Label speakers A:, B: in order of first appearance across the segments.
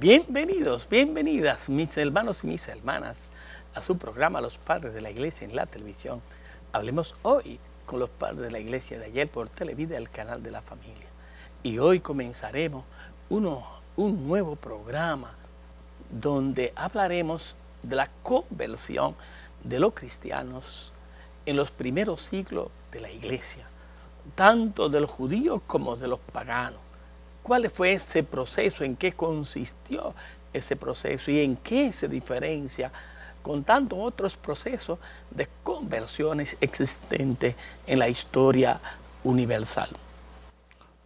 A: Bienvenidos, bienvenidas, mis hermanos y mis hermanas, a su programa Los Padres de la Iglesia en la televisión. Hablemos hoy con los Padres de la Iglesia de ayer por Televida, el canal de la familia. Y hoy comenzaremos un nuevo programa donde hablaremos de la conversión de los cristianos en los primeros siglos de la Iglesia, tanto de los judíos como de los paganos. ¿Cuál fue ese proceso? ¿En qué consistió ese proceso? ¿Y en qué se diferencia con tantos otros procesos de conversiones existentes en la historia universal?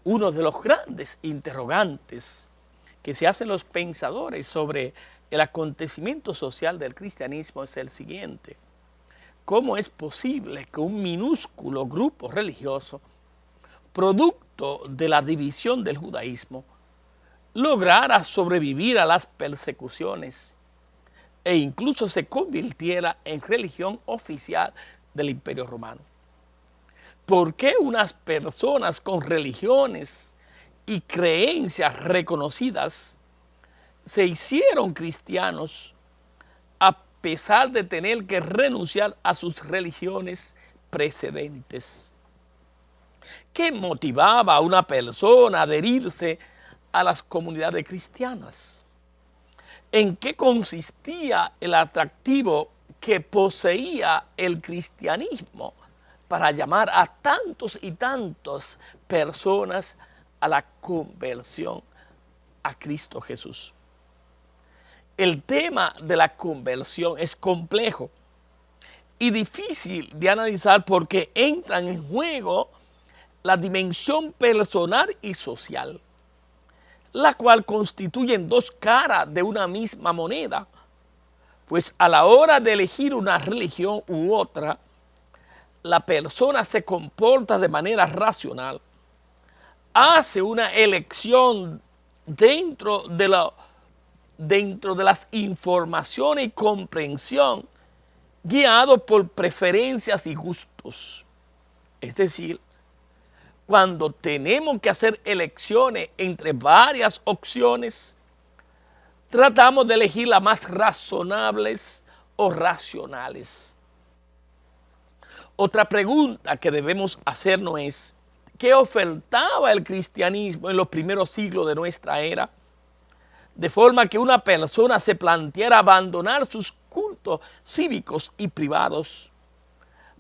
A: Uno de los grandes interrogantes que se hacen los pensadores sobre el acontecimiento social del cristianismo es el siguiente: ¿cómo es posible que un minúsculo grupo religioso, producto de la división del judaísmo, lograra sobrevivir a las persecuciones e incluso se convirtiera en religión oficial del Imperio Romano? ¿Por qué unas personas con religiones y creencias reconocidas se hicieron cristianos a pesar de tener que renunciar a sus religiones precedentes? ¿Qué motivaba a una persona a adherirse a las comunidades cristianas? ¿En qué consistía el atractivo que poseía el cristianismo para llamar a tantos y tantas personas a la conversión a Cristo Jesús? El tema de la conversión es complejo y difícil de analizar porque entran en juego la dimensión personal y social, la cual constituyen dos caras de una misma moneda, pues a la hora de elegir una religión u otra, la persona se comporta de manera racional, hace una elección dentro de las informaciones y comprensión, guiado por preferencias y gustos. Es decir, cuando tenemos que hacer elecciones entre varias opciones, tratamos de elegir las más razonables o racionales. Otra pregunta que debemos hacernos es: ¿qué ofertaba el cristianismo en los primeros siglos de nuestra era? De forma que una persona se planteara abandonar sus cultos cívicos y privados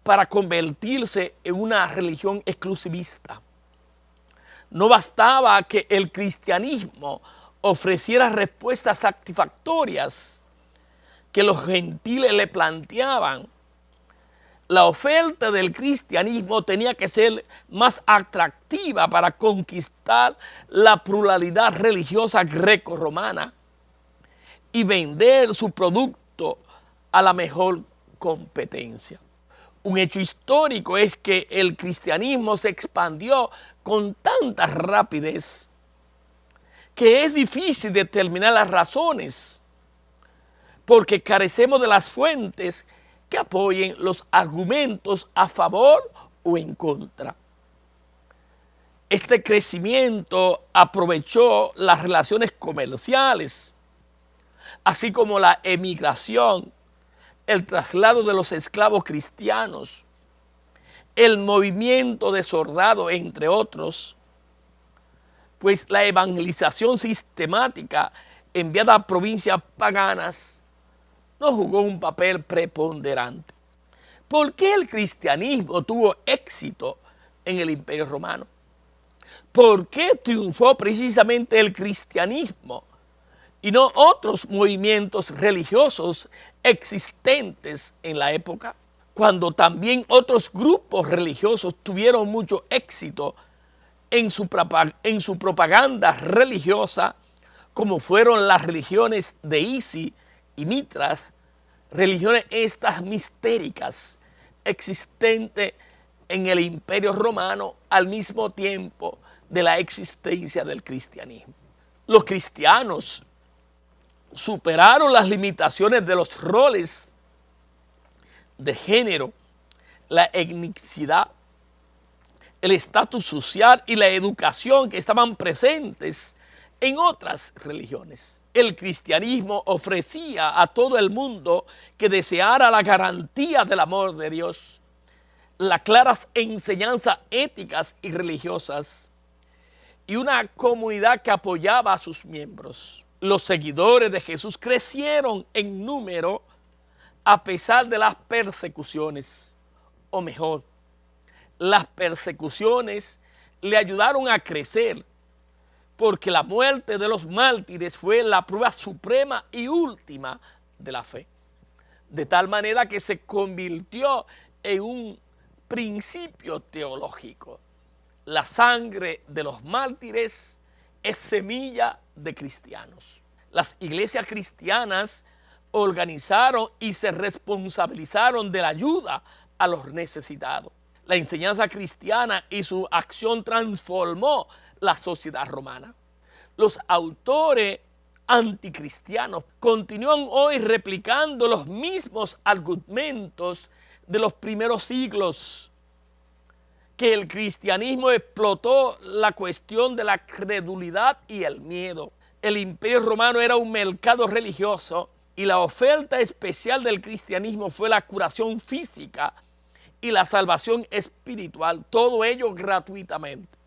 A: para convertirse en una religión exclusivista. No bastaba que el cristianismo ofreciera respuestas satisfactorias que los gentiles le planteaban. La oferta del cristianismo tenía que ser más atractiva para conquistar la pluralidad religiosa greco-romana y vender su producto a la mejor competencia. Un hecho histórico es que el cristianismo se expandió con tanta rapidez que es difícil determinar las razones, porque carecemos de las fuentes que apoyen los argumentos a favor o en contra. Este crecimiento aprovechó las relaciones comerciales, así como la emigración, el traslado de los esclavos cristianos, el movimiento de soldados, entre otros, pues la evangelización sistemática enviada a provincias paganas no jugó un papel preponderante. ¿Por qué el cristianismo tuvo éxito en el Imperio Romano? ¿Por qué triunfó precisamente el cristianismo y no otros movimientos religiosos existentes en la época, cuando también otros grupos religiosos tuvieron mucho éxito en su propaganda religiosa, como fueron las religiones de Isis y Mitras, religiones estas mistéricas existentes en el Imperio Romano al mismo tiempo de la existencia del cristianismo? Los cristianos superaron las limitaciones de los roles de género, la etnicidad, el estatus social y la educación que estaban presentes en otras religiones. El cristianismo ofrecía a todo el mundo que deseara la garantía del amor de Dios, las claras enseñanzas éticas y religiosas, y una comunidad que apoyaba a sus miembros. Los seguidores de Jesús crecieron en número a pesar de las persecuciones, o mejor, las persecuciones le ayudaron a crecer, porque la muerte de los mártires fue la prueba suprema y última de la fe, de tal manera que se convirtió en un principio teológico. La sangre de los mártires es semilla de cristianos. Las iglesias cristianas organizaron y se responsabilizaron de la ayuda a los necesitados. La enseñanza cristiana y su acción transformó la sociedad romana. Los autores anticristianos continúan hoy replicando los mismos argumentos de los primeros siglos, que el cristianismo explotó la cuestión de la credulidad y el miedo. El imperio romano era un mercado religioso y la oferta especial del cristianismo fue la curación física y la salvación espiritual, todo ello gratuitamente.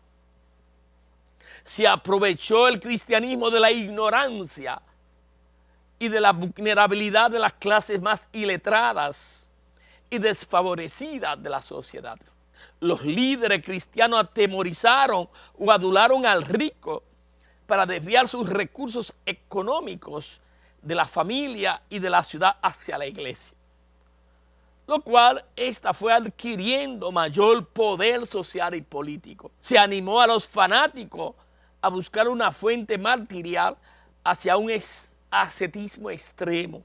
A: Se aprovechó el cristianismo de la ignorancia y de la vulnerabilidad de las clases más iletradas y desfavorecidas de la sociedad. Los líderes cristianos atemorizaron o adularon al rico para desviar sus recursos económicos de la familia y de la ciudad hacia la iglesia, lo cual ésta fue adquiriendo mayor poder social y político. Se animó a los fanáticos a buscar una fuente martirial hacia un ascetismo extremo.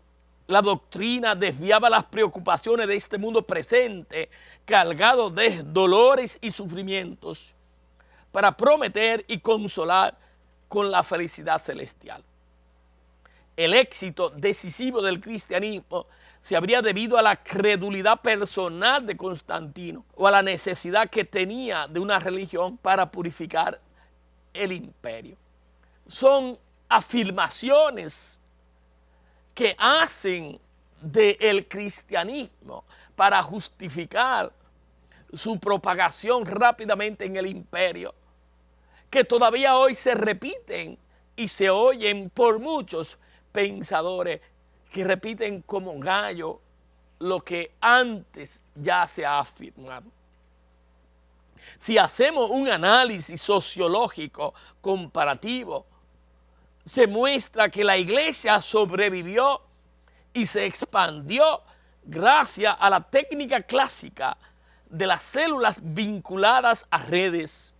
A: La doctrina desviaba las preocupaciones de este mundo presente, cargado de dolores y sufrimientos, para prometer y consolar con la felicidad celestial. El éxito decisivo del cristianismo se habría debido a la credulidad personal de Constantino o a la necesidad que tenía de una religión para purificar el imperio. Son afirmaciones que hacen del cristianismo para justificar su propagación rápidamente en el imperio, que todavía hoy se repiten y se oyen por muchos pensadores que repiten como gallo lo que antes ya se ha afirmado. Si hacemos un análisis sociológico comparativo, se muestra que la iglesia sobrevivió y se expandió gracias a la técnica clásica de las células vinculadas a redes.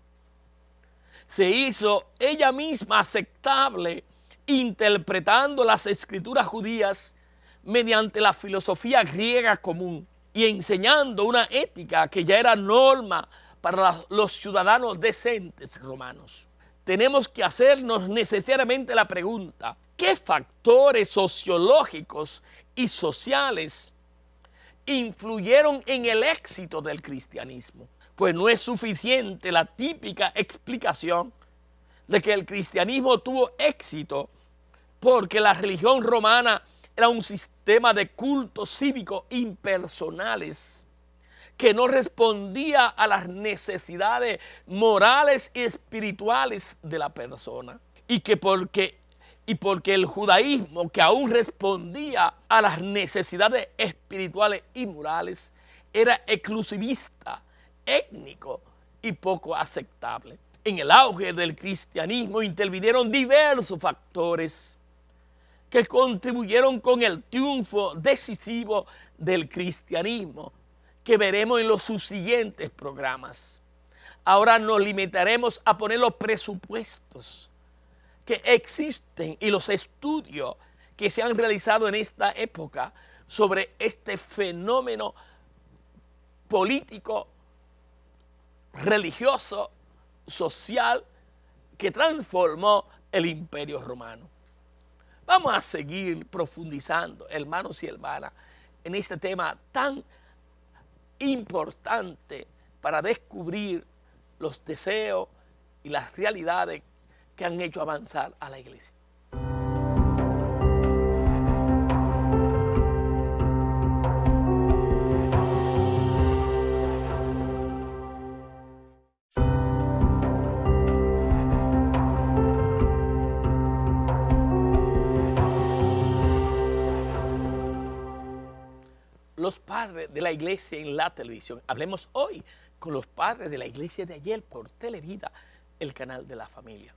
A: Se hizo ella misma aceptable interpretando las escrituras judías mediante la filosofía griega común y enseñando una ética que ya era norma para los ciudadanos decentes romanos. Tenemos que hacernos necesariamente la pregunta: ¿qué factores sociológicos y sociales influyeron en el éxito del cristianismo? Pues no es suficiente la típica explicación de que el cristianismo tuvo éxito porque la religión romana era un sistema de cultos cívicos impersonales que no respondía a las necesidades morales y espirituales de la persona, y porque el judaísmo, que aún respondía a las necesidades espirituales y morales, era exclusivista, étnico y poco aceptable. En el auge del cristianismo intervinieron diversos factores que contribuyeron con el triunfo decisivo del cristianismo, que veremos en los subsiguientes programas. Ahora nos limitaremos a poner los presupuestos que existen y los estudios que se han realizado en esta época sobre este fenómeno político, religioso, social, que transformó el imperio romano. Vamos a seguir profundizando, hermanos y hermanas, en este tema tan importante para descubrir los deseos y las realidades que han hecho avanzar a la iglesia. padres de la iglesia en la televisión. Hablemos hoy con los padres de la iglesia de ayer por Televida, el canal de la familia.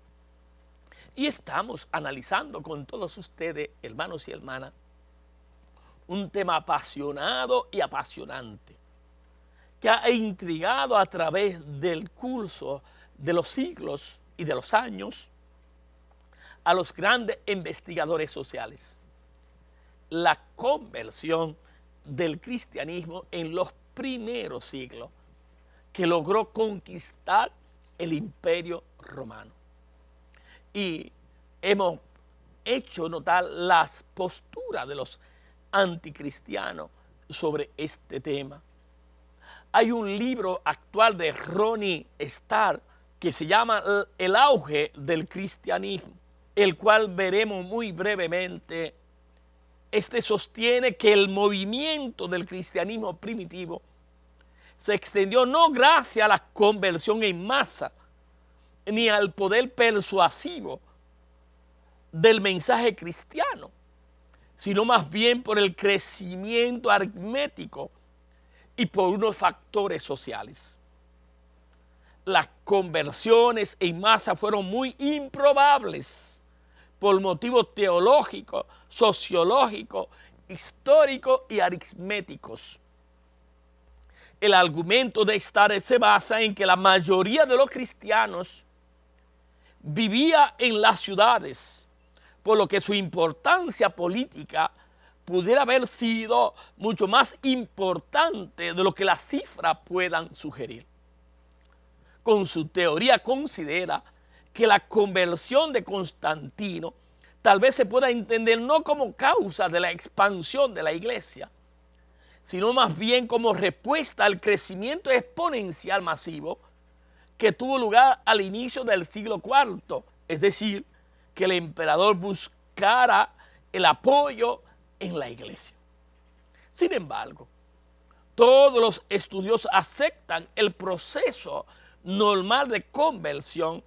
A: Y estamos analizando con todos ustedes, hermanos y hermanas, un tema apasionado y apasionante que ha intrigado a través del curso de los siglos y de los años a los grandes investigadores sociales. La conversión del cristianismo en los primeros siglos que logró conquistar el Imperio Romano. Y hemos hecho notar las posturas de los anticristianos sobre este tema. Hay un libro actual de Ronnie Starr que se llama El auge del cristianismo, el cual veremos muy brevemente. Este sostiene que el movimiento del cristianismo primitivo se extendió no gracias a la conversión en masa, ni al poder persuasivo del mensaje cristiano, sino más bien por el crecimiento aritmético y por unos factores sociales. Las conversiones en masa fueron muy improbables por motivos teológicos, sociológicos, históricos y aritméticos. El argumento de Starr se basa en que la mayoría de los cristianos vivía en las ciudades, por lo que su importancia política pudiera haber sido mucho más importante de lo que las cifras puedan sugerir. Con su teoría considera que la conversión de Constantino tal vez se pueda entender no como causa de la expansión de la iglesia, sino más bien como respuesta al crecimiento exponencial masivo que tuvo lugar al inicio del siglo IV, es decir, que el emperador buscara el apoyo en la iglesia. Sin embargo, todos los estudiosos aceptan el proceso normal de conversión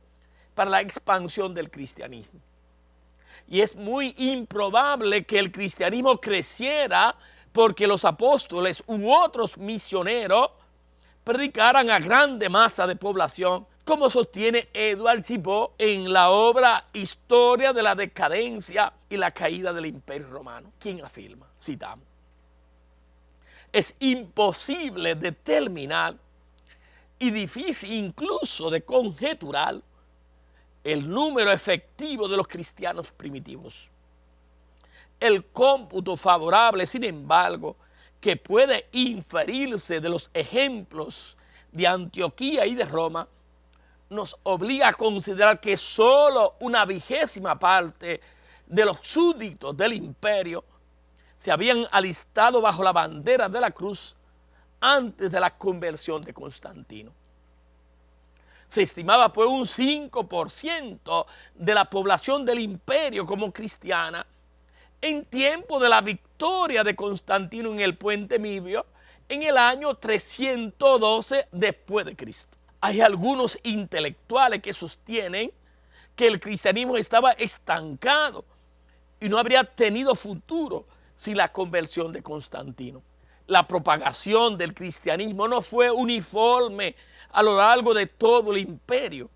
A: para la expansión del cristianismo. Y es muy improbable que el cristianismo creciera porque los apóstoles u otros misioneros predicaran a grande masa de población, como sostiene Edward Gibbon en la obra Historia de la decadencia y la caída del Imperio Romano, quien afirma, citamos: es imposible determinar y difícil incluso de conjeturar el número efectivo de los cristianos primitivos. El cómputo favorable, sin embargo, que puede inferirse de los ejemplos de Antioquía y de Roma, nos obliga a considerar que solo una 20ª parte de los súbditos del imperio se habían alistado bajo la bandera de la cruz antes de la conversión de Constantino. Se estimaba pues un 5% de la población del imperio como cristiana en tiempo de la victoria de Constantino en el puente Mibio en el año 312 después de Cristo. Hay algunos intelectuales que sostienen que el cristianismo estaba estancado y no habría tenido futuro sin la conversión de Constantino. La propagación del cristianismo no fue uniforme a lo largo de todo el imperio,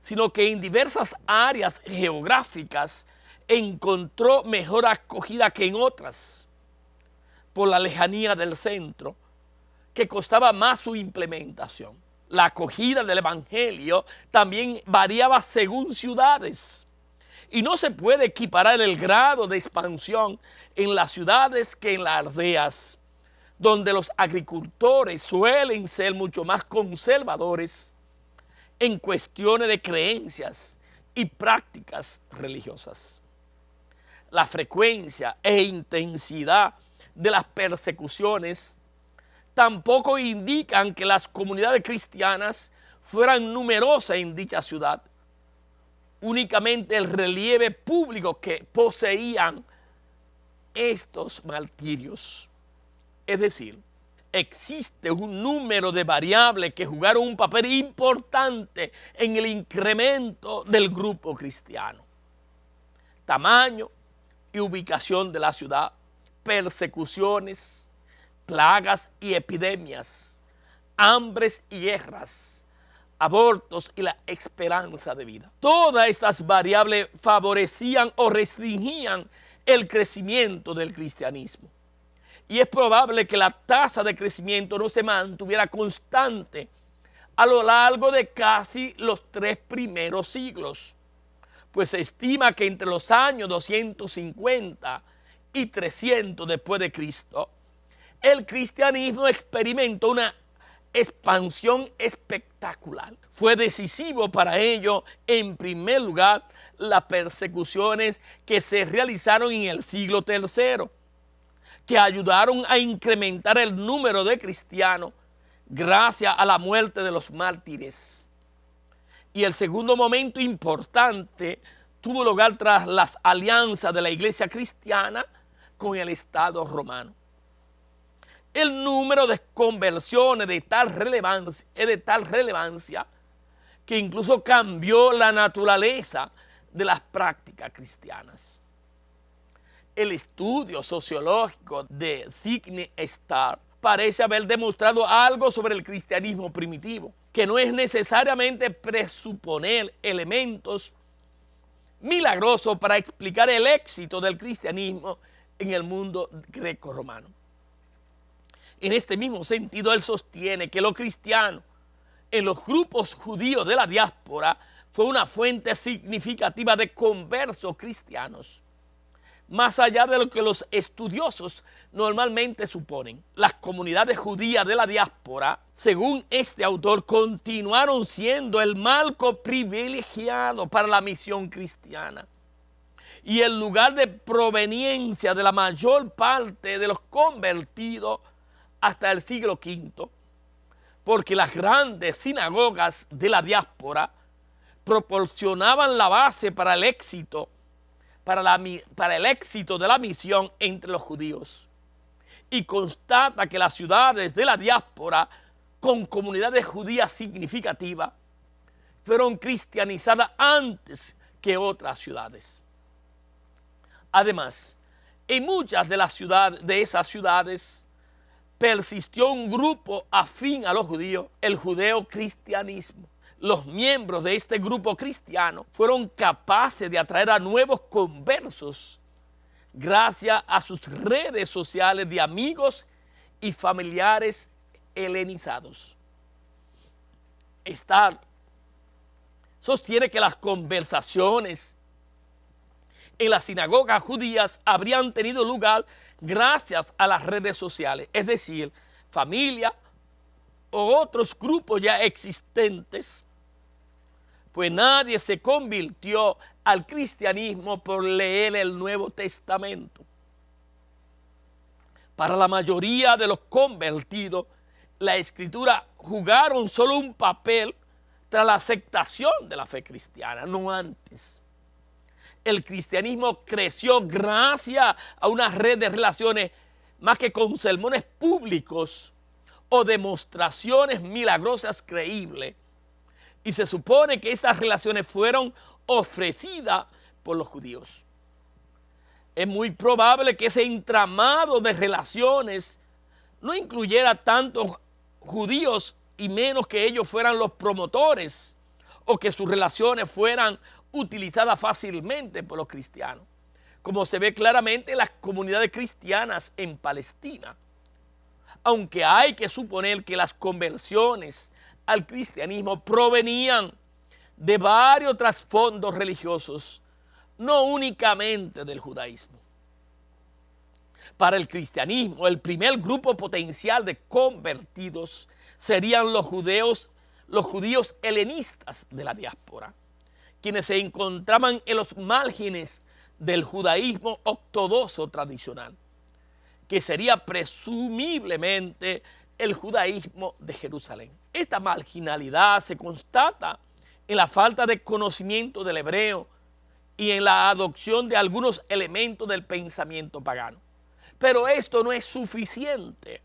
A: sino que en diversas áreas geográficas encontró mejor acogida que en otras, por la lejanía del centro, que costaba más su implementación. La acogida del evangelio también variaba según ciudades, y no se puede equiparar el grado de expansión en las ciudades que en las aldeas, donde los agricultores suelen ser mucho más conservadores en cuestiones de creencias y prácticas religiosas. La frecuencia e intensidad de las persecuciones tampoco indican que las comunidades cristianas fueran numerosas en dicha ciudad. Únicamente el relieve público que poseían estos martirios. Es decir, existe un número de variables que jugaron un papel importante en el incremento del grupo cristiano. Tamaño y ubicación de la ciudad, persecuciones, plagas y epidemias, hambres y guerras, abortos y la esperanza de vida. Todas estas variables favorecían o restringían el crecimiento del cristianismo. Y es probable que la tasa de crecimiento no se mantuviera constante a lo largo de casi los 3 primeros siglos, pues se estima que entre los años 250 y 300 después de Cristo, el cristianismo experimentó una expansión espectacular. Fue decisivo para ello, en primer lugar, las persecuciones que se realizaron en el siglo III, que ayudaron a incrementar el número de cristianos gracias a la muerte de los mártires. Y el segundo momento importante tuvo lugar tras las alianzas de la iglesia cristiana con el Estado romano. El número de conversiones es de tal relevancia que incluso cambió la naturaleza de las prácticas cristianas. El estudio sociológico de Sidney Starr parece haber demostrado algo sobre el cristianismo primitivo, que no es necesariamente presuponer elementos milagrosos para explicar el éxito del cristianismo en el mundo greco-romano. En este mismo sentido, él sostiene que los cristianos en los grupos judíos de la diáspora fue una fuente significativa de conversos cristianos, más allá de lo que los estudiosos normalmente suponen. Las comunidades judías de la diáspora, según este autor, continuaron siendo el marco privilegiado para la misión cristiana y el lugar de proveniencia de la mayor parte de los convertidos hasta el siglo V, porque las grandes sinagogas de la diáspora proporcionaban la base para el éxito de la misión entre los judíos. Y constata que las ciudades de la diáspora con comunidades judías significativas fueron cristianizadas antes que otras ciudades. Además, en muchas de esas ciudades persistió un grupo afín a los judíos, el judeocristianismo. Los miembros de este grupo cristiano fueron capaces de atraer a nuevos conversos gracias a sus redes sociales de amigos y familiares helenizados. Starr sostiene que las conversaciones en las sinagogas judías habrían tenido lugar gracias a las redes sociales, es decir, familia o otros grupos ya existentes, pues nadie se convirtió al cristianismo por leer el Nuevo Testamento. Para la mayoría de los convertidos, la Escritura jugaron solo un papel tras la aceptación de la fe cristiana, no antes. El cristianismo creció gracias a una red de relaciones más que con sermones públicos o demostraciones milagrosas creíbles. Y se supone que estas relaciones fueron ofrecidas por los judíos. Es muy probable que ese entramado de relaciones no incluyera tantos judíos y menos que ellos fueran los promotores o que sus relaciones fueran utilizadas fácilmente por los cristianos, como se ve claramente en las comunidades cristianas en Palestina. Aunque hay que suponer que las conversiones al cristianismo provenían de varios trasfondos religiosos, no únicamente del judaísmo. Para el cristianismo, el primer grupo potencial de convertidos serían los judíos helenistas de la diáspora, quienes se encontraban en los márgenes del judaísmo ortodoxo tradicional, que sería presumiblemente el judaísmo de Jerusalén. Esta marginalidad se constata en la falta de conocimiento del hebreo y en la adopción de algunos elementos del pensamiento pagano. Pero esto no es suficiente,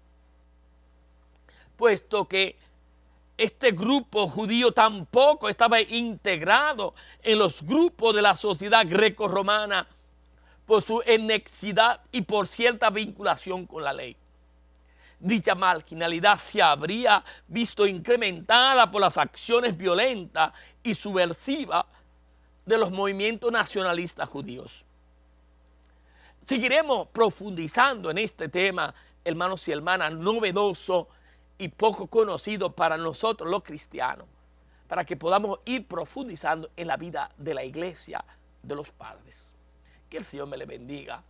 A: puesto que este grupo judío tampoco estaba integrado en los grupos de la sociedad greco-romana por su etnicidad y por cierta vinculación con la ley. dicha marginalidad se habría visto incrementada por las acciones violentas y subversivas de los movimientos nacionalistas judíos. Seguiremos profundizando en este tema, hermanos y hermanas, novedoso y poco conocido para nosotros los cristianos, para que podamos ir profundizando en la vida de la iglesia de los padres. Que el Señor me le bendiga,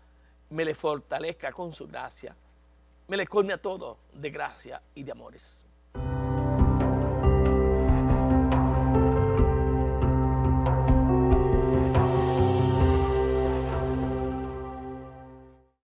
A: me le fortalezca con su gracia, me le colme a todo de gracia y de amores.